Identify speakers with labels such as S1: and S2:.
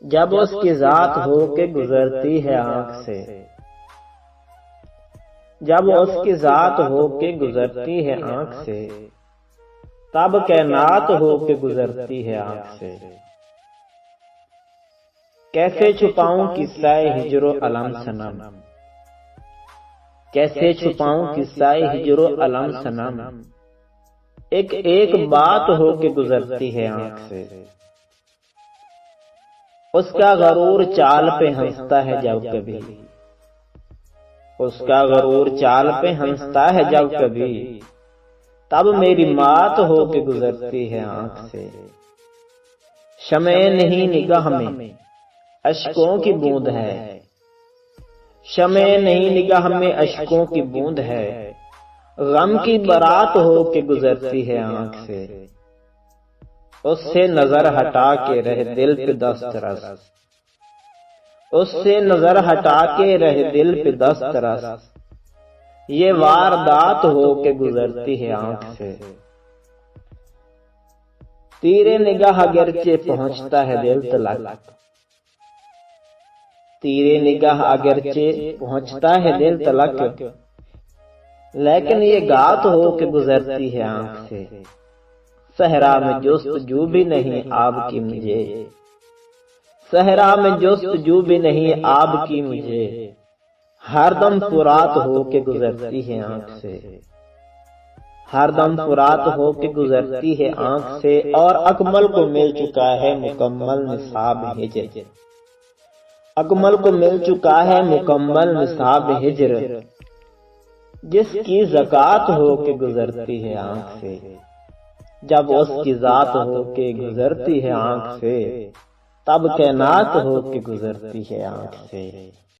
S1: جب اس کی ذات ہو کے گزرتی ہے آنکھ سے، جب اس کی ذات ہو کے گزرتی ہے آنکھ سے، تب کائنات ہو کے گزرتی ہے آنکھ سے۔ کیسے چھپاؤں قصہ ہجر و الم صنم، کیسے چھپاؤں قصہ ہجر و الم صنم، ایک ایک بات ہو کے گزرتی ہے آنکھ سے۔ اس کا غرور چال پہ ہنستا ہے جب کبھی، اس کا غرور چال پہ ہنستا ہے جب کبھی، تب میری مات ہو کے گزرتی ہے آنکھ سے۔ شمع نہیں نگاہ میں اشکوں کی بوند ہے، شمع نہیں نگاہ میں اشکوں کی بوند ہے، غم کی بارات ہو کے گزرتی ہے آنکھ سے۔ اس سے نظر ہٹا کے رہ دل پہ دست رس، اس سے نظر ہٹا کے رہ دل پہ دست رس، یہ واردات ہو کے گزرتی ہے آنکھ سے۔ تیرے نگاہ اگرچہ پہنچتا ہے دل تلک، تیرے نگاہ اگرچہ پہنچتا ہے دل تلک، لیکن یہ گات ہو کے گزرتی ہے آنکھ سے۔ صحرا میں جستجو بھی نہیں آب کی مجھے، صحرا میں جستجو بھی نہیں آب کی مجھے، ہر دم فرات ہو کے گزرتی ہے آنکھ سے، ہر دم فرات ہو کے گزرتی ہے آنکھ سے۔ اور اکمل کو مل چکا ہے مکمل نصاب ہجر، اکمل کو مل چکا ہے مکمل نصاب ہجر، جس کی زکوٰۃ ہو کے گزرتی ہے آنکھ سے۔ جب اس کی ذات ہو کے گزرتی ہے آنکھ سے، تب کائنات ہو کے گزرتی ہے آنکھ سے۔